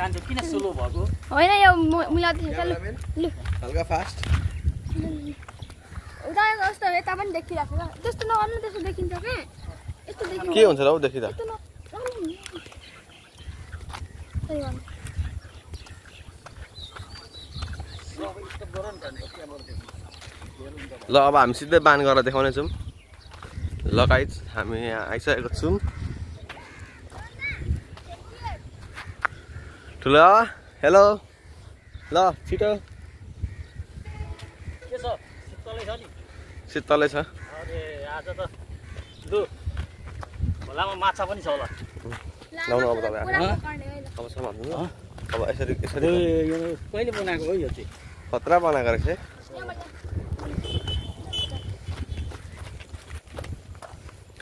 कान्छो किन स्लो भएको होइन यो मिलाउँदै छ ल हल्का फास्ट उता कस्तो यता पनि देखिरहेको छ त्यस्तो नगर्नु त्यस्तो देखिन्छ के यस्तो देखिन्छ के हुन्छ र उ देखिदा यस्तो न सही भन्नु ल अब हामी सिधै बान गरेर देखाउने छौँ ल गाइज हामी यहाँ आइसकेको छौँ ठुलो हेलो ल छिटो के छ शीतलै छ नि शीतलै छ अरे आज त लु खोलामा माछा पनि छ होला लाउनु अब तपाईँ अब समात्नु अब यसरी यसरी यो कहिले बनाएको हो यो चाहिँ खतरा बनाएको रहेछ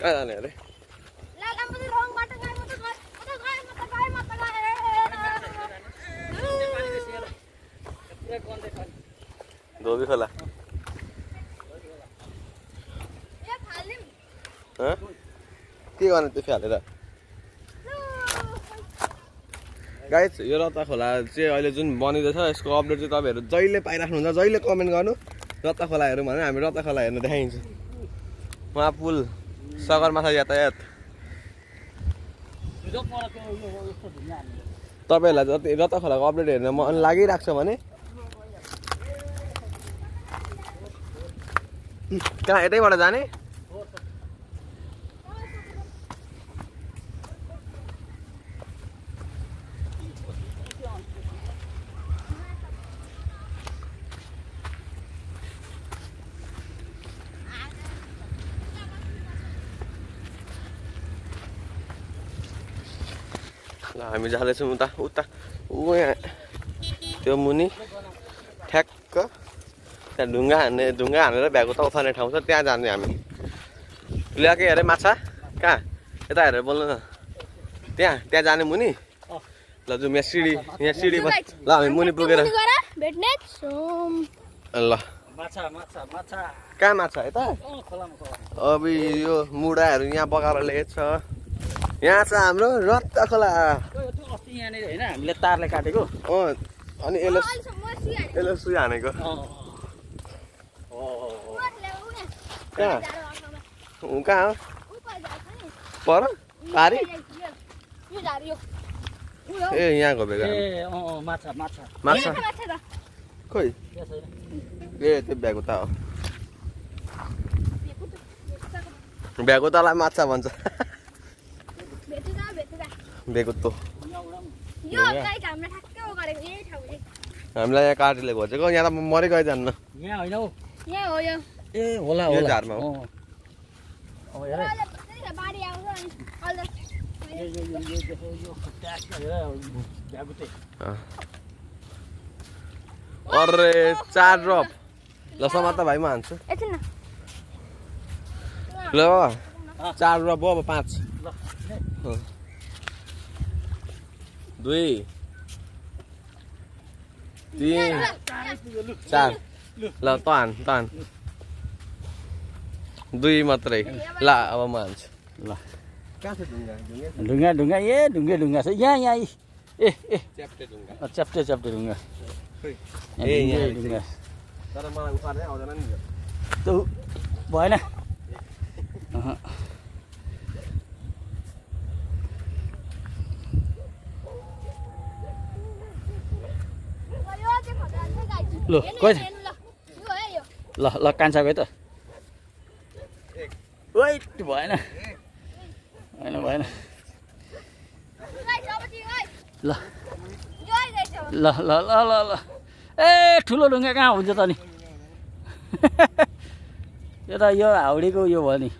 कहाँ जाने अरे धोबी खोला के गर्ने त्यो फालेर गाइस यो रत्ता खोला चाहिँ अहिले जुन बनिँदैछ यसको अपडेट चाहिँ तपाईँहरू जहिले पाइराख्नुहुन्छ जहिले कमेन्ट गर्नु रत्ता खोला हेरौँ भने हामी रत्ता खोला हेर्न देखाइन्छ उहाँ पुल सगरमाथा यातायात तपाईँहरूलाई जति रत्ता खोलाको अपडेट हेर्न मन लागिरहेको छ भने कहाँ यतैबाट जाने हामी जाँदैछौँ उता उता ऊ यहाँ त्यो मुनि ठ्याक्क त्यहाँ ढुङ्गा हानेर भ्यागो त उठाउने ठाउँ छ त्यहाँ जाने हामी ल्याएकै अरे माछा कहाँ यता हेरेर बोल्नु न त्यहाँ जाने मुनि ल जाउँ यहाँ सिँढीमा ल हामी मुनि पुगेर ल कहाँ माछा यता अब यो मुढाहरू यहाँ बगाएर ल्याएको छ यहाँ छ हाम्रो रत्ता खोला अस्ति यहाँनिर होइन हामीले तारले काटेको अनि यसले सुई हानेको कहाँ हो पर पारी ए यहाँ घोपेको माछा खोइ ए त्यो भ्यागुता हो भ्यागुतालाई माछा भन्छ बेगुत्तो हामीलाई यहाँ काटीले खोजेको यहाँ त मरेको जान्न यहाँ होइन हौ यहाँ हो यो ए होला यो झारमा हो अब हेर अरे 4 ड्रप ल समाता भाइमा हान्छु ल 4 ड्रप हो अब 5 2 3 4 ल तान 2 मात्रै ल अब म हान्छु ल कहाँ छ ढुङ्गा ए ढुङ्गा छ यहाँ ए च्याप्टे ढुङ्गा च्याप्टे ढुङ्गा ए यहाँ ढुङ्गा तर मलाई उखार्नै आउँदैन नि त्यो भएन ल कोही ल कान्छा गयो त भएन ल ल ल ल ल ल ए ठुलो ढुङ्गा कहाँ हुन्छ त नि यो त यो हाउडीको यो भयो नि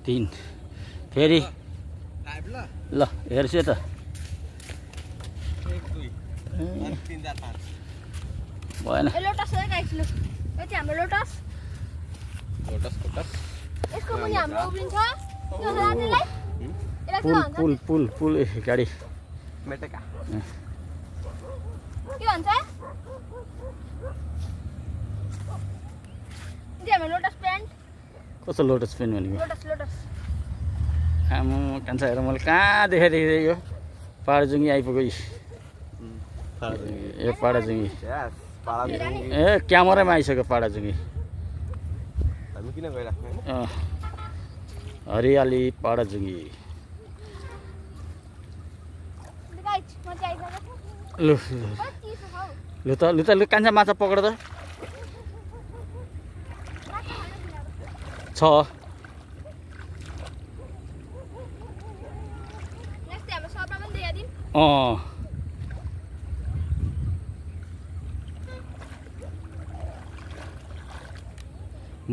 3 फेरि ल हेर्छु त 1 2 3 4 5 भएन लोटस हो गाइस लु यति हाम्रो लोटस यसको मुनि हाम्रो उभिन्छ यो रातिलाई पुल गाडी मेटेका के भन्छ यो हाम्रो लोटस प्लान्ट कस्तो लोटस पेन भनेको लोटस आम्म कान्छा हेर मैले कहाँ देखाइदिएको यो पाडाजुङ्गी आइपुग्यो यो पाडाजुङ्गी ए क्यामेरामा आइसक्यो पाडाजुङ्गी हामी किन गइराख्नु हैन हरियाली पाडाजुङ्गी लु लु त लु कान्छा माछा पक्र त छ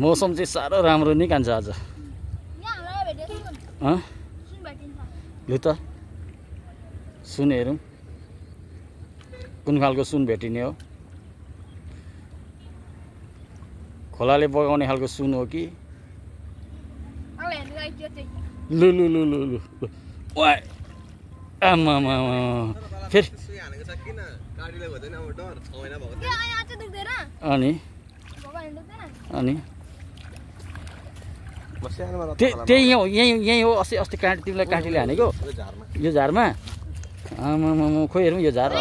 मौसम चाहिँ साह्रो राम्रो नि कान्छ आज लु त सुन हेरौँ कुन खालको सुन भेटिने हो खोलाले बगाउने खालको सुन हो कि लु लु लु लु लु ओए आमा फेरि अनि त्यही यहीँ हो अस्ति काटी तिमीलाई काटीले हानेको यो झारमा आमा खोइ हेरौँ यो झार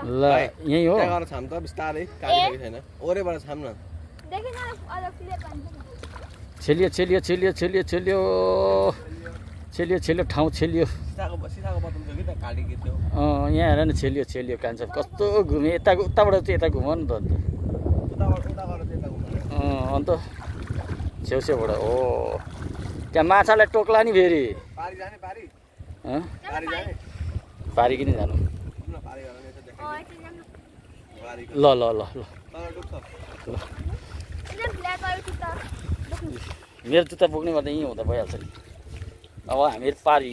ल यहीँ हो छाम त बिस्तारै काटिसकेको छैन ओरेबाट छाम न छेलियो छेलियो छेलियो छेलियो छेलियो छेलियो छेलियो ठाउँ छेलियो यहाँ हेर न छेलियो छेलियो कान्छ कस्तो घुमे उताबाट चाहिँ यता घुम नि त अन्त छेउछेउबाट हो त्यहाँ माछालाई टोक्ला नि फेरि पारी किन जानु ल ल ल ल मेरो जुत्ता बोक्ने गर्दा यहीँ हुँदा भइहाल्छ नि अब हामीहरू पारी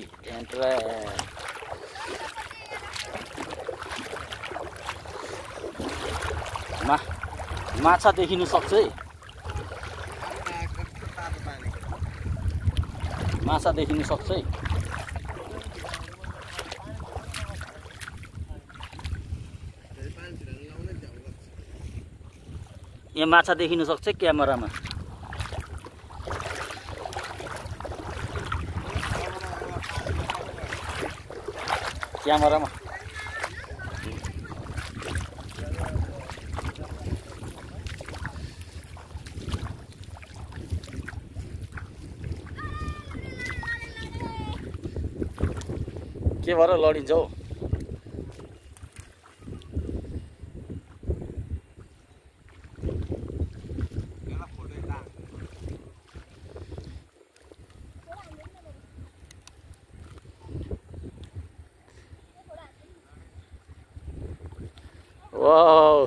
माछा देखिनु सक्छ है माछा देखिनु सक्छ है यहाँ माछा देखिनु सक्छ क्यामेरामा क्यामेरामा के भएर लडिन्छ हौ वाउ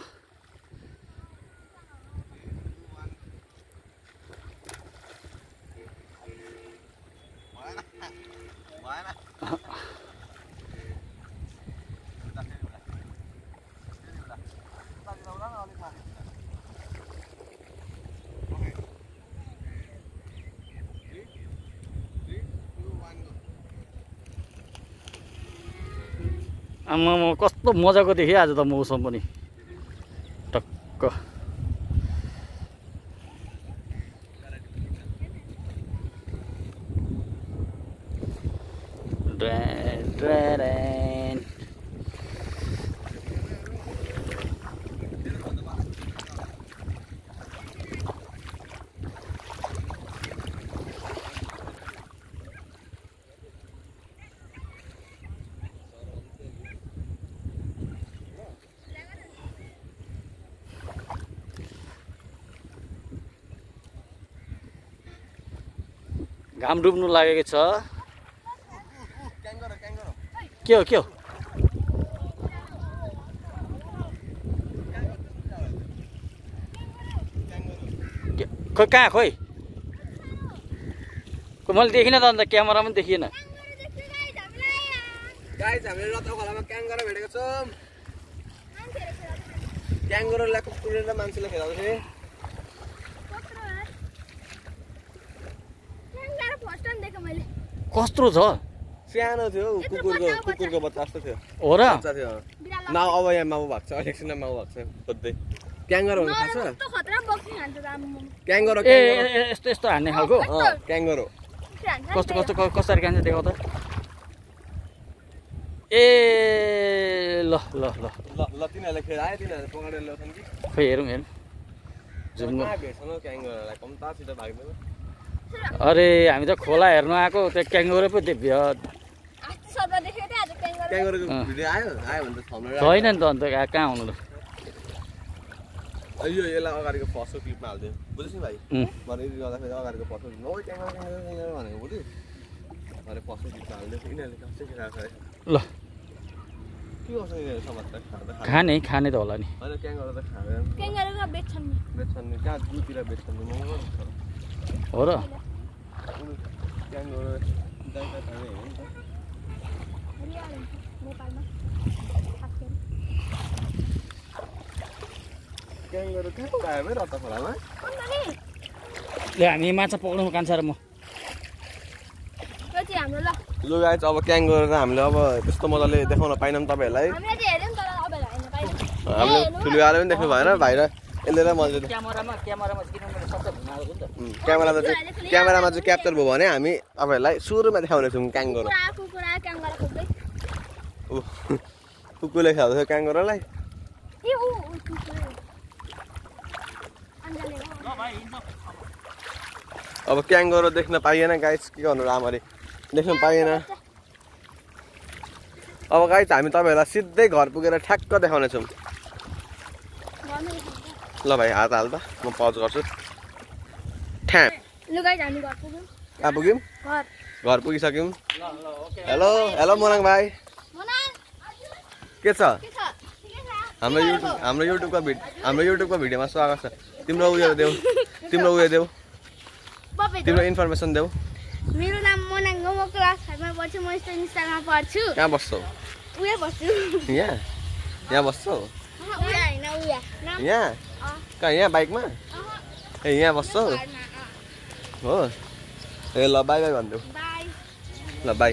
आम्मामा कस्तो मजाको देखेँ आज त मौसम पनि टक्क घाम डुब्नु लागेको छ के हो खोइ कहाँ खोइ मैले देखिनँ त अन्त क्यामेरामा पनि देखिएन हामीले रत्न खोलामा क्याङ्गरो भेटेको छौँ क्याङ्गरोलाई कुकुरले मान्छेले खेलाउँछ कस्तो छ सानो थियो कुकुरको बच्चा जस्तो थियो हो र थियो माउ अब यहाँ माउ भएको छ एकछिनमा माउ भएको छ खोज्दै क्याङ्गरो थाहा छ कस्तो खतरा बक्सी खान्छ त आम्म क्याङ्गरो ए यस्तो यस्तो हान्ने खालको क्याङ्गरो कस्तो कस्तो कसरी खान्छ देखाउ त ए ल ल ल ल तिनीहरूले खेर आयो तिनीहरूले पकाएर ल्याउँछन् कि खोइ हेरौँ हेरौँ जुम्नु भेट्छन् क्याङ्गरोलाई कम्तासित भाग्दैन अरे हामी त खोला हेर्नु आएको त्यो क्याङ्गरो पो देख्यो क्याङ्गरोको भिडियो आयो भने त थम्नेल छैन नि त अन्त कहाँ आउनु त यो यसलाई अगाडिको फर्स्टको क्लिपमा हालिदियो बुझ्यौ नि भाइ भनेर गर्दाखेरि अगाडिको फर्स्टको क्लिपमा ओ क्याङ्गरो भनेको बुझ्यौ अरे फर्स्टको क्लिपमा हालिदियो यिनीहरूले कस्तै खेलाएको छ ल के गर्छ यिनीहरू समाजलाई खाने त होला नि होइन क्याङ्गरो त खाँदैन क्याङ्गरो बेच्छन् नि बेच्छन् कहाँ जूतिर बेच्छन् महँगो हो र क्याङ्गरो दाइता खाने हो नि त नेपालमा क्याङ्गरो कहाँ आयो रत्ता खोलामा ले हामी माछा पक्राउनु कान्छ र म हाम्रो ल लु गाइस अब क्याङ्गरो र हामीले अब त्यस्तो मजाले देखाउन पाइनौँ तपाईँहरूलाई हामीले चाहिँ हेर्यौँ तर अब हेर्न पाइनौँ हामीले ठुलोवाले पनि देख्नु भएन भाइ र यसले र मजाले क्यामेरामा किन मैले सबै घुमाएको छु नि त क्यामेरामा चाहिँ क्याप्चर भयो भने हामी तपाईँहरूलाई सुरुमा देखाउनेछौँ क्याङ्गरो कुकुरा क्याङ्गरो खोज्दै कुकुरले खेल्दैछ क्याङ्गरोलाई अब क्याङ्गरो देख्न पाइएन गाइस के गर्नु राम्ररी देख्न पाइएन अब गाइस हामी तपाईँहरूलाई सिधै घर पुगेर ठ्याक्क देखाउनेछौँ ल भाइ हात हाल त म पज गर्छु ठ्याप कहाँ पुग्यौँ घर पुगिसक्यौँ हेलो हेलो मोनाङ भाइ के छ हाम्रो युट्युबको भिडियोमा स्वागत छ तिम्रो उयो देऊ तिम्रो इन्फर्मेसन देऊ मेरो नाम मोनाङ हो म क्लास 5 मा पढ्छु म स्टारमा पढ्छु कहाँ बस्छौ उया बस्छु यहाँ बस्छौ उया हैन उया यहाँ कहाँ यहाँ बाइकमा ए यहाँ बस्छौ हो ए ल बाई बाई भन्देऊ बाई ल बाई